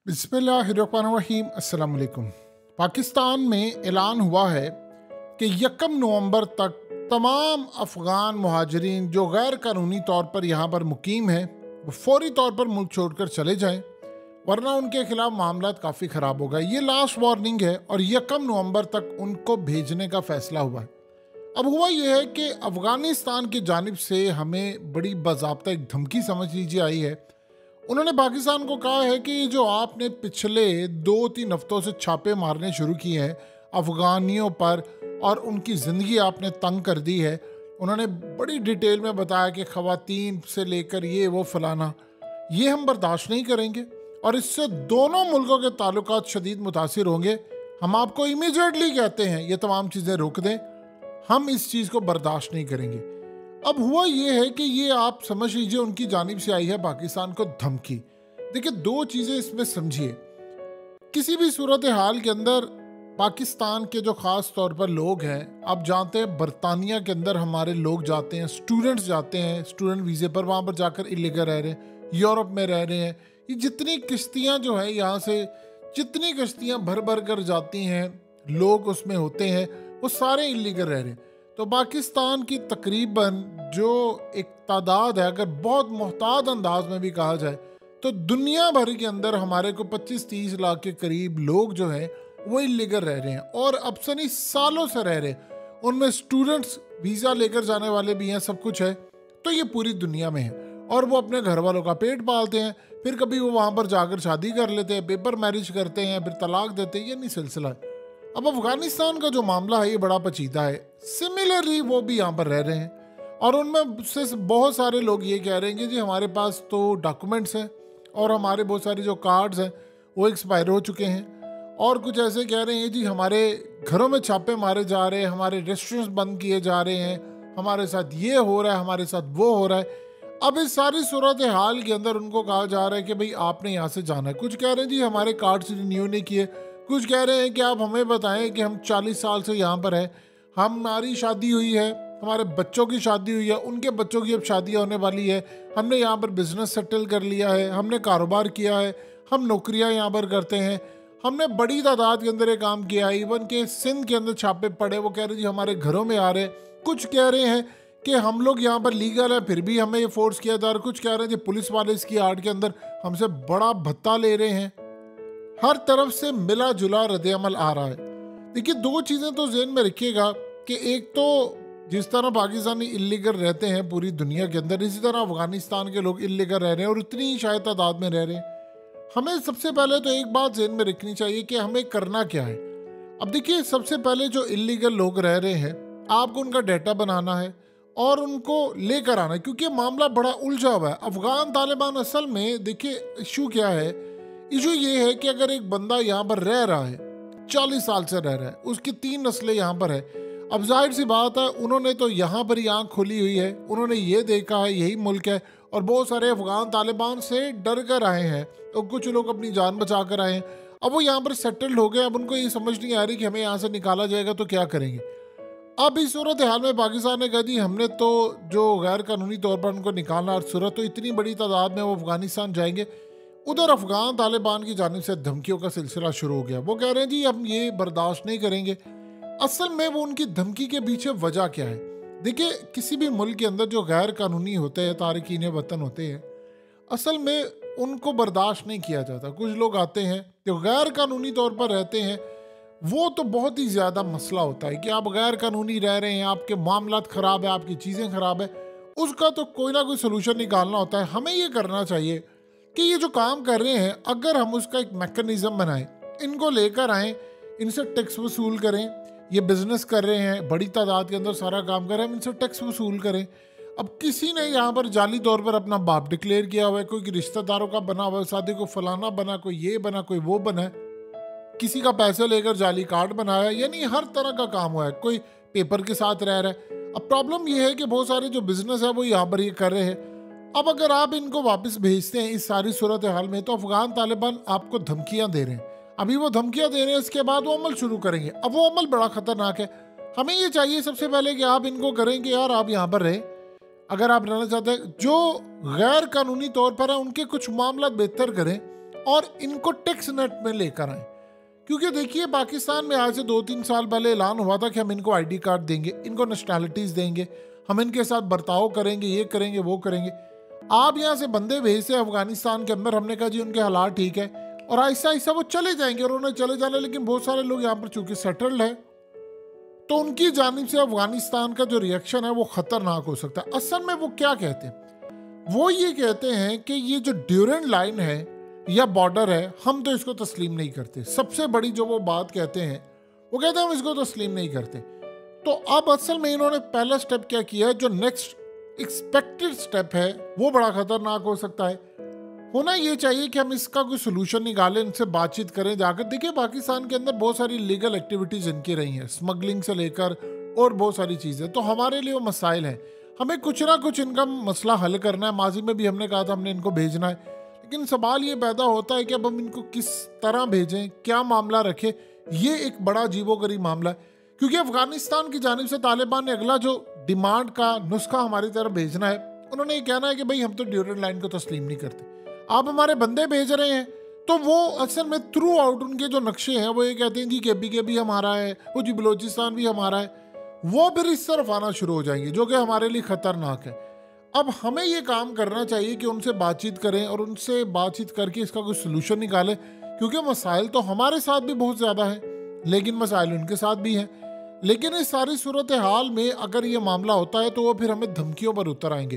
बिस्मिल्लाहिर्रहमानिर्रहीम। अस्सलाम वालेकुम। पाकिस्तान में ऐलान हुआ है कि 1 नवंबर तक तमाम अफ़गान मुहाजिरीन जो गैर कानूनी तौर पर यहाँ पर मुकीम हैं वो फौरी तौर पर मुल्क छोड़कर चले जाएं, वरना उनके खिलाफ मामला काफ़ी ख़राब होगा। ये लास्ट वार्निंग है और 1 नवंबर तक उनको भेजने का फ़ैसला हुआ है। अब हुआ यह है कि अफ़गानिस्तान की जानिब से हमें बड़ी बाज़ाब्ता एक धमकी समझ लीजिए आई है। उन्होंने पाकिस्तान को कहा है कि जो आपने पिछले 2-3 हफ्तों से छापे मारने शुरू किए हैं अफ़गानियों पर और उनकी ज़िंदगी आपने तंग कर दी है। उन्होंने बड़ी डिटेल में बताया कि ख़वातीन से लेकर ये वो फलाना, ये हम बर्दाश्त नहीं करेंगे और इससे दोनों मुल्कों के ताल्लुकात शदीद मुतासिर होंगे। हम आपको इमीडिएटली कहते हैं ये तमाम चीज़ें रोक दें, हम इस चीज़ को बर्दाश्त नहीं करेंगे। अब हुआ ये है कि ये आप समझ लीजिए उनकी जानिब से आई है पाकिस्तान को धमकी। देखिए, दो चीज़ें इसमें समझिए। किसी भी सूरत हाल के अंदर पाकिस्तान के जो ख़ास तौर पर लोग हैं, आप जानते हैं बरतानिया के अंदर हमारे लोग जाते हैं, स्टूडेंट्स जाते हैं स्टूडेंट वीज़े पर, वहाँ पर जाकर इलीगल रह रहे हैं, यूरोप में रह रहे हैं। ये जितनी किश्तियाँ जो हैं यहाँ से, जितनी किश्तियाँ भर भर कर जाती हैं, लोग उसमें होते हैं, वो सारे इलीगल रह रहे हैं। तो पाकिस्तान की तकरीबन जो एक तादाद है, अगर बहुत मोहताद अंदाज में भी कहा जाए तो दुनिया भर के अंदर हमारे को 25-30 लाख के करीब लोग जो हैं वो इलीगल रह रहे हैं और अफसनी सालों से रह रहे हैं। उनमें स्टूडेंट्स वीज़ा लेकर जाने वाले भी हैं, सब कुछ है। तो ये पूरी दुनिया में है और वो अपने घर वालों का पेट पालते हैं। फिर कभी वो वहाँ पर जाकर शादी कर लेते हैं, पेपर मैरिज करते हैं, फिर तलाक देते हैं। ये नहीं सिलसिला है। अब अफगानिस्तान का जो मामला है ये बड़ा पेचीदा है। सिमिलरली वो भी यहाँ पर रह रहे हैं और उनमें से बहुत सारे लोग ये कह रहे हैं कि जी हमारे पास तो डॉक्यूमेंट्स हैं और हमारे बहुत सारे जो कार्ड्स हैं वो एक्सपायर हो चुके हैं, और कुछ ऐसे कह रहे हैं जी हमारे घरों में छापे मारे जा रहे हैं, हमारे रेस्टोरेंट्स बंद किए जा रहे हैं, हमारे साथ ये हो रहा है, हमारे साथ वो हो रहा है। अब इस सारी सूरत हाल के अंदर उनको कहा जा रहा है कि भाई आपने यहाँ से जाना है। कुछ कह रहे हैं जी हमारे कार्ड्स रिन्यू नहीं किए, कुछ कह रहे हैं कि आप हमें बताएं कि हम 40 साल से यहाँ पर हैं, हमारी शादी हुई है, हमारे बच्चों की शादी हुई है, उनके बच्चों की अब शादी होने वाली है, हमने यहाँ पर बिजनेस सेटल कर लिया है, हमने कारोबार किया है, हम नौकरियाँ यहाँ पर करते हैं, हमने बड़ी तादाद के अंदर ये काम किया है। इवन के सिंध के अंदर छापे पड़े, वो कह रहे जी हमारे घरों में आ रहे। कुछ कह रहे हैं कि हम लोग यहाँ पर लीगल है फिर भी हमें ये फोर्स किया जा रहा है। कुछ कह रहे हैं जी पुलिस वाले इसकी आड़ के अंदर हमसे बड़ा भत्ता ले रहे हैं। हर तरफ से मिला जुला रद्द-ए-अमल आ रहा है। देखिए, दो चीज़ें तो ज़हन में रखिएगा कि एक तो जिस तरह पाकिस्तानी इल्लीगल रहते हैं पूरी दुनिया के अंदर, इसी तरह अफगानिस्तान के लोग इल्लीगल रह रहे हैं और उतनी ही शायद तादाद में रह रहे हैं। हमें सबसे पहले तो एक बात ज़हन में रखनी चाहिए कि हमें करना क्या है। अब देखिए, सबसे पहले जो इल्लीगल लोग रह रहे हैं, आपको उनका डाटा बनाना है और उनको लेकर आना है, क्योंकि मामला बड़ा उलझा हुआ है। अफगान तालिबान असल में, देखिए इशू क्या है, इशू ये है कि अगर एक बंदा यहाँ पर रह रहा है, 40 साल से रह रहा है, उसकी 3 नस्लें यहाँ पर है, अब जाहिर सी बात है उन्होंने तो यहाँ पर ही आँख खोली हुई है, उन्होंने ये देखा है यही मुल्क है। और बहुत सारे अफगान तालिबान से डर कर आए हैं और कुछ लोग अपनी जान बचा कर आए हैं। अब वो यहाँ पर सेटल्ड हो गए, अब उनको ये समझ नहीं आ रही कि हमें यहाँ से निकाला जाएगा तो क्या करेंगे। अब इस सूरत हाल में पाकिस्तान ने कहा जी हमने तो जो गैर कानूनी तौर पर उनको निकालना, और सूरत तो इतनी बड़ी तादाद में वो अफगानिस्तान जाएंगे। उधर अफगान तालिबान की जानिब से धमकियों का सिलसिला शुरू हो गया। वो कह रहे हैं जी हम ये बर्दाश्त नहीं करेंगे। असल में वो उनकी धमकी के पीछे वजह क्या है? देखिए, किसी भी मुल्क के अंदर जो गैर कानूनी होते हैं, तारकीन वतन होते हैं, असल में उनको बर्दाश्त नहीं किया जाता। कुछ लोग आते हैं जो गैर कानूनी तौर पर रहते हैं, वो तो बहुत ही ज़्यादा मसला होता है कि आप गैर कानूनी रह रहे हैं, आपके मामलात ख़राब है, आपकी चीज़ें ख़राब है, उसका तो कोई ना कोई सलूशन निकालना होता है। हमें ये करना चाहिए कि ये जो काम कर रहे हैं, अगर हम उसका एक मैकेनिज़्म बनाएं, इनको लेकर आएँ, इनसे टैक्स वसूल करें। ये बिज़नेस कर रहे हैं, बड़ी तादाद के अंदर सारा काम कर रहे हैं, हम इनसे टैक्स वसूल करें। अब किसी ने यहाँ पर जाली तौर पर अपना बाप डिक्लेयर किया हुआ है, कोई रिश्तेदारों का बना हुआ है, शादी को फलाना बना, कोई ये बना, कोई वो बना है, किसी का पैसे लेकर जाली कार्ड बनाया, यानी हर तरह का काम हुआ है, कोई पेपर के साथ रह रहा है। अब प्रॉब्लम ये है कि बहुत सारे जो बिजनेस है वो यहाँ पर ये कर रहे हैं। अब अगर आप इनको वापस भेजते हैं इस सारी सूरत हाल में, तो अफगान तालिबान आपको धमकियाँ दे रहे हैं। अभी वो धमकियाँ दे रहे हैं, इसके बाद वो अमल शुरू करेंगे। अब वो अमल बड़ा ख़तरनाक है। हमें ये चाहिए सबसे पहले कि आप इनको करेंगे, यार आप यहाँ पर रहें, अगर आप रहना चाहते हैं। जो गैर कानूनी तौर पर है उनके कुछ मामला बेहतर करें और इनको टेक्स नेट में लेकर आए। क्योंकि देखिए पाकिस्तान में आज से 2-3 साल पहले ऐलान हुआ था कि हम इनको आईडी कार्ड देंगे, इनको नेशनैलिटीज़ देंगे, हम इनके साथ बर्ताव करेंगे, ये करेंगे वो करेंगे। आप यहाँ से बंदे भेजते हैं अफगानिस्तान के अंदर, हमने कहा जी उनके हालात ठीक है, और आहिस्ता आहिस्ता वो चले जाएंगे और उन्हें चले जाना। लेकिन बहुत सारे लोग यहाँ पर चूंकि सेटल्ड है, तो उनकी जानिब से अफगानिस्तान का जो रिएक्शन है वो खतरनाक हो सकता है। असल में वो क्या कहते हैं, वो ये कहते हैं कि ये जो ड्यूरेंट लाइन है या बॉर्डर है, हम तो इसको तस्लीम नहीं करते। सबसे बड़ी जो वो बात कहते हैं, वो कहते हैं हम इसको तस्लीम नहीं करते। तो अब असल में इन्होंने पहला स्टेप क्या किया है, जो नेक्स्ट एक्सपेक्टेड स्टेप है वो बड़ा खतरनाक हो सकता है। होना ये चाहिए कि हम इसका कोई सोल्यूशन निकालें, इनसे बातचीत करें जाकर। देखिए पाकिस्तान के अंदर बहुत सारी लीगल एक्टिविटीज़ इनकी रही हैं, स्मगलिंग से लेकर और बहुत सारी चीज़ें, तो हमारे लिए वो मसाइल हैं। हमें कुछ ना कुछ इनका मसला हल करना है। माजी में भी हमने कहा था हमने इनको भेजना है, लेकिन सवाल ये पैदा होता है कि अब हम इनको किस तरह भेजें, क्या मामला रखें। ये एक बड़ा अजीबोगरीब मामला है, क्योंकि अफगानिस्तान की जानिब से तालिबान ने अगला जो डिमांड का नुस्खा हमारी तरफ भेजना है, उन्होंने ये कहना है कि भाई हम तो ड्यूरेंट लाइन को तस्लीम नहीं करते, आप हमारे बंदे भेज रहे हैं। तो वो असल में थ्रू आउट उनके जो नक्शे हैं वो ये कहते हैं जी के भी हमारा है, वो जी बलोचिस्तान भी हमारा है। वो फिर इस तरफ आना शुरू हो जाएंगे, जो कि हमारे लिए खतरनाक है। अब हमें ये काम करना चाहिए कि उनसे बातचीत करें और उनसे बातचीत करके इसका कोई सलूशन निकालें, क्योंकि मसाइल तो हमारे साथ भी बहुत ज़्यादा है, लेकिन मसाइल उनके साथ भी हैं। लेकिन इस सारी सूरत हाल में अगर ये मामला होता है तो वो फिर हमें धमकियों पर उतर आएंगे।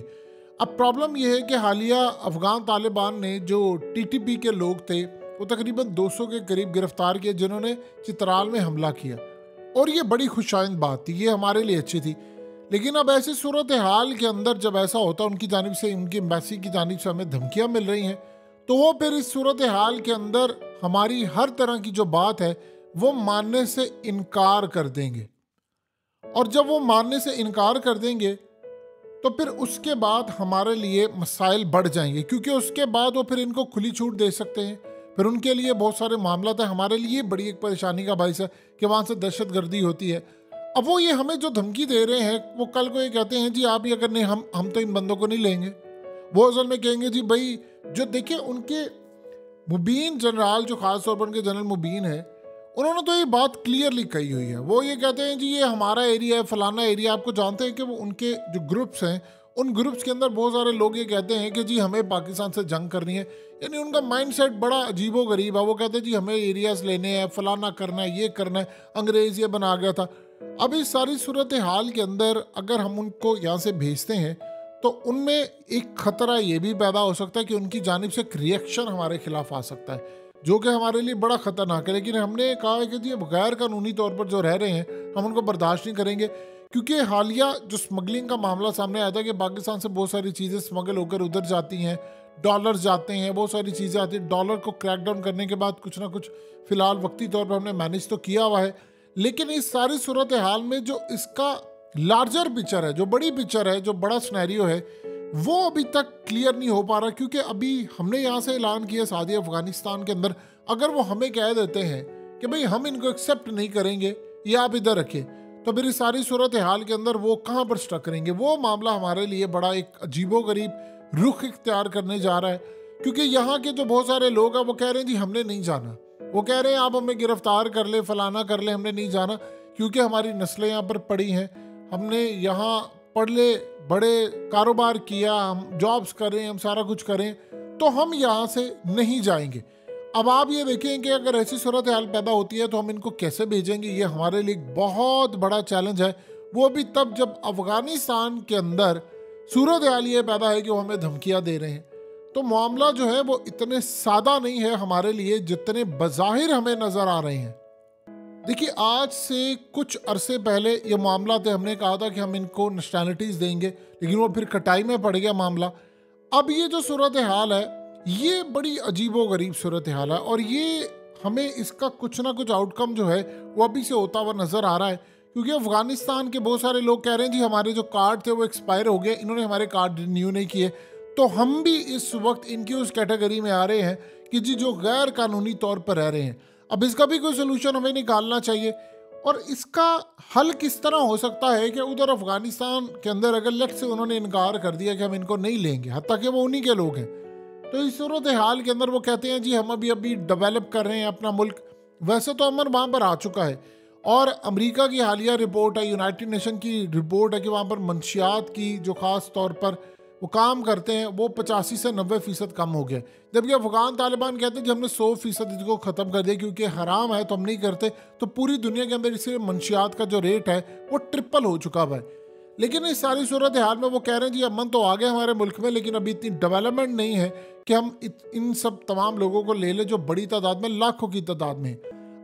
अब प्रॉब्लम ये है कि हालिया अफगान तालिबान ने जो टीटीपी के लोग थे वो तकरीबन 200 के करीब गिरफ्तार किए, जिन्होंने चित्राल में हमला किया, और ये बड़ी खुशाइंद बात थी, ये हमारे लिए अच्छी थी। लेकिन अब ऐसी सूरत हाल के अंदर जब ऐसा होता है, उनकी जानिब से, उनकी एम्बेसी की जानिब से हमें धमकियाँ मिल रही हैं, तो वो फिर इस सूरत हाल के अंदर हमारी हर तरह की जो बात है वो मानने से इनकार कर देंगे। और जब वो मानने से इनकार कर देंगे तो फिर उसके बाद हमारे लिए मसाइल बढ़ जाएंगे, क्योंकि उसके बाद वो फिर इनको खुली छूट दे सकते हैं। फिर उनके लिए बहुत सारे मामला है, हमारे लिए बड़ी एक परेशानी का बाइस है कि वहाँ से दहशतगर्दी होती है। अब वो ये हमें जो धमकी दे रहे हैं, वो कल को ये कहते हैं जी आप ये अगर नहीं, हम तो इन बंदों को नहीं लेंगे। वो असल में कहेंगे जी भाई, जो देखिए उनके मुबीन जनरल, जो खास तौर पर उनके जनरल मुबीन है, उन्होंने तो ये बात क्लियरली कही हुई है। वो ये कहते हैं जी ये हमारा एरिया है, फलाना एरिया। आपको जानते हैं कि वो उनके जो ग्रुप्स हैं, उन ग्रुप्स के अंदर बहुत सारे लोग ये कहते हैं कि जी हमें पाकिस्तान से जंग करनी है। यानी उनका माइंडसेट बड़ा अजीबो गरीब है। वो कहते हैं जी हमें एरियाज लेने हैं, फलाना करना है, ये करना है, अंग्रेज़ ये बना गया था। अब इस सारी सूरत हाल के अंदर अगर हम उनको यहाँ से भेजते हैं तो उनमें एक खतरा ये भी पैदा हो सकता है कि उनकी जानिब से एक रिएक्शन हमारे खिलाफ आ सकता है, जो कि हमारे लिए बड़ा खतरनाक है। लेकिन हमने कहा है कि जी अब गैर कानूनी तौर पर जो रह रहे हैं हम उनको बर्दाश्त नहीं करेंगे, क्योंकि हालिया जो स्मगलिंग का मामला सामने आया था कि पाकिस्तान से बहुत सारी चीज़ें स्मगल होकर उधर जाती हैं, डॉलर्स जाते हैं, बहुत सारी चीज़ें आती हैं। डॉलर को क्रैकडाउन करने के बाद कुछ ना कुछ फ़िलहाल वक्ती तौर पर हमने मैनेज तो किया हुआ है, लेकिन इस सारी सूरत हाल में जो इसका लार्जर पिक्चर है, जो बड़ी पिक्चर है, जो बड़ा सिनेरियो है, वो अभी तक क्लियर नहीं हो पा रहा। क्योंकि अभी हमने यहाँ से ऐलान किया सादी अफगानिस्तान के अंदर, अगर वो हमें कह देते हैं कि भाई हम इनको एक्सेप्ट नहीं करेंगे, ये आप इधर रखें, तो फिर इस सारी सूरत हाल के अंदर वो कहाँ पर स्टक करेंगे। वो मामला हमारे लिए बड़ा एक अजीबोगरीब रुख इख्तियार करने जा रहा है, क्योंकि यहाँ के जो बहुत सारे लोग हैं वो कह रहे हैं जी हमने नहीं जाना। वो कह रहे हैं आप हमें गिरफ्तार कर ले, फलाना कर ले, हमने नहीं जाना, क्योंकि हमारी नस्लें यहाँ पर पड़ी हैं, हमने यहाँ पढ़ ले, बड़े कारोबार किया, हम जॉब्स करें, हम सारा कुछ करें, तो हम यहाँ से नहीं जाएंगे। अब आप ये देखें कि अगर ऐसी सूरत हाल पैदा होती है तो हम इनको कैसे भेजेंगे, ये हमारे लिए बहुत बड़ा चैलेंज है। वो भी तब जब अफगानिस्तान के अंदर सूरत हाल ये पैदा है कि वो हमें धमकियाँ दे रहे हैं। तो मामला जो है वो इतने सादा नहीं है हमारे लिए जितने बज़ाहिर हमें नज़र आ रहे हैं। देखिए आज से कुछ अरसे पहले ये मामला थे, हमने कहा था कि हम इनको नेशनैलिटीज़ देंगे, लेकिन वो फिर कटाई में पड़ गया मामला। अब ये जो सूरत हाल है ये बड़ी अजीबो गरीब सूरत हाल है, और ये हमें इसका कुछ ना कुछ आउटकम जो है वो अभी से होता हुआ नज़र आ रहा है। क्योंकि अफगानिस्तान के बहुत सारे लोग कह रहे हैं जी हमारे जो कार्ड थे वो एक्सपायर हो गए, इन्होंने हमारे कार्ड रिन्यू नहीं किए। तो हम भी इस वक्त इनकी उस कैटेगरी में आ रहे हैं कि जी जो गैर कानूनी तौर पर रह रहे हैं। अब इसका भी कोई सोल्यूशन हमें निकालना चाहिए, और इसका हल किस तरह हो सकता है कि उधर अफगानिस्तान के अंदर अगर लेट से उन्होंने इनकार कर दिया कि हम इनको नहीं लेंगे, हत्ता कि वो उन्हीं के लोग हैं, तो इस सूरत हाल के अंदर वो कहते हैं जी हम अभी डेवलप कर रहे हैं अपना मुल्क। वैसे तो अमन वहाँ पर आ चुका है, और अमेरिका की हालिया रिपोर्ट है, यूनाइटेड नेशन की रिपोर्ट है कि वहाँ पर मंशियात की जो ख़ास तौर पर वो काम करते हैं वो 85 से 90% कम हो गया। जबकि अफगान तालिबान कहते हैं कि हमने 100% इसको ख़त्म कर दिया क्योंकि हराम है तो हम नहीं करते। तो पूरी दुनिया के अंदर इसलिए मंशियात का जो रेट है वो ट्रिपल हो चुका है। लेकिन इस सारी सूरत हाल में वो कह रहे हैं जी अमन तो आ गया हमारे मुल्क में, लेकिन अभी इतनी डेवलपमेंट नहीं है कि हम इन सब तमाम लोगों को ले लें जो बड़ी तादाद में, लाखों की तादाद में।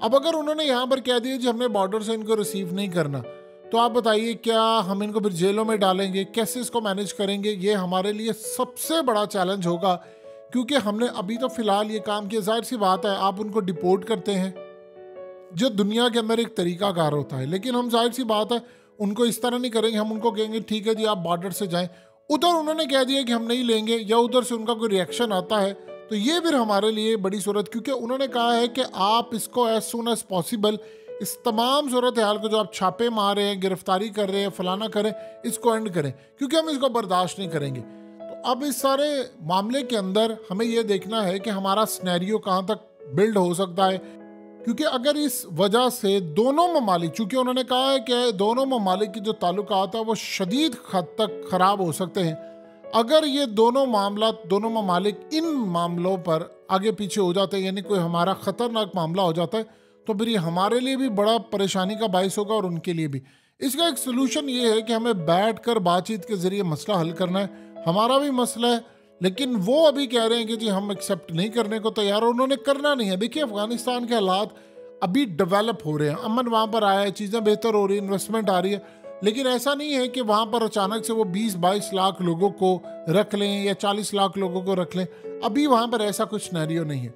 अब अगर उन्होंने यहाँ पर कह दिया जी हमने बॉर्डर से इनको रिसीव नहीं करना, तो आप बताइए क्या हम इनको फिर जेलों में डालेंगे? कैसे इसको मैनेज करेंगे? ये हमारे लिए सबसे बड़ा चैलेंज होगा, क्योंकि हमने अभी तो फिलहाल ये काम किया। जाहिर सी बात है आप उनको डिपोर्ट करते हैं जो दुनिया के अंदर एक तरीकाकार होता है, लेकिन हम जाहिर सी बात है उनको इस तरह नहीं करेंगे। हम उनको कहेंगे ठीक है जी आप बॉर्डर से जाएं, उधर उन्होंने कह दिया कि हम नहीं लेंगे, या उधर से उनका कोई रिएक्शन आता है तो ये फिर हमारे लिए बड़ी सूरत, क्योंकि उन्होंने कहा है कि आप इसको एज सुन एज पॉसिबल इस तमाम सूरत हाल को जो आप छापे मार रहे हैं, गिरफ्तारी कर रहे हैं, फलाना करें, इसको एंड करें, क्योंकि हम इसको बर्दाश्त नहीं करेंगे। तो अब इस सारे मामले के अंदर हमें ये देखना है कि हमारा सिनेरियो कहाँ तक बिल्ड हो सकता है, क्योंकि अगर इस वजह से दोनों ममालिक, चूँकि उन्होंने कहा है कि दोनों ममालिक की जो ताल्लुकात है वो शदीद हद तक ख़राब हो सकते हैं। अगर ये दोनों ममालिक इन मामलों पर आगे पीछे हो जाते हैं, यानी कोई हमारा ख़तरनाक मामला हो जाता है, तो फिर ये हमारे लिए भी बड़ा परेशानी का बाइस होगा और उनके लिए भी। इसका एक सलूशन ये है कि हमें बैठकर बातचीत के ज़रिए मसला हल करना है। हमारा भी मसला है, लेकिन वो अभी कह रहे हैं कि जी हम एक्सेप्ट नहीं करने को तैयार, और उन्होंने करना नहीं है। देखिए अफ़गानिस्तान के हालात अभी डेवलप हो रहे हैं, अमन वहाँ पर आया है, चीज़ें बेहतर हो रही है, इन्वेस्टमेंट आ रही है, लेकिन ऐसा नहीं है कि वहाँ पर अचानक से वो 20-22 लाख लोगों को रख लें या 40 लाख लोगों को रख लें। अभी वहाँ पर ऐसा कुछ सिनेरियो नहीं है।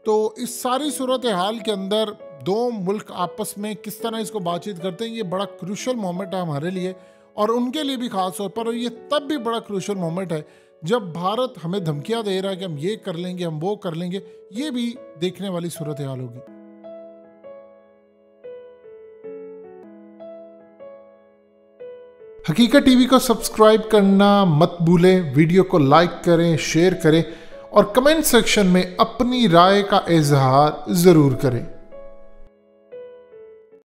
तो इस सारी सूरत हाल के अंदर दो मुल्क आपस में किस तरह इसको बातचीत करते हैं, ये बड़ा क्रूशल मोमेंट है हमारे लिए और उनके लिए भी ख़ास तौर पर। और ये तब भी बड़ा क्रूशल मोमेंट है जब भारत हमें धमकियाँ दे रहा है कि हम ये कर लेंगे, हम वो कर लेंगे। ये भी देखने वाली सूरत हाल होगी। हकीकत टीवी को सब्सक्राइब करना मत भूलें, वीडियो को लाइक करें, शेयर करें और कमेंट सेक्शन में अपनी राय का इजहार ज़रूर करें।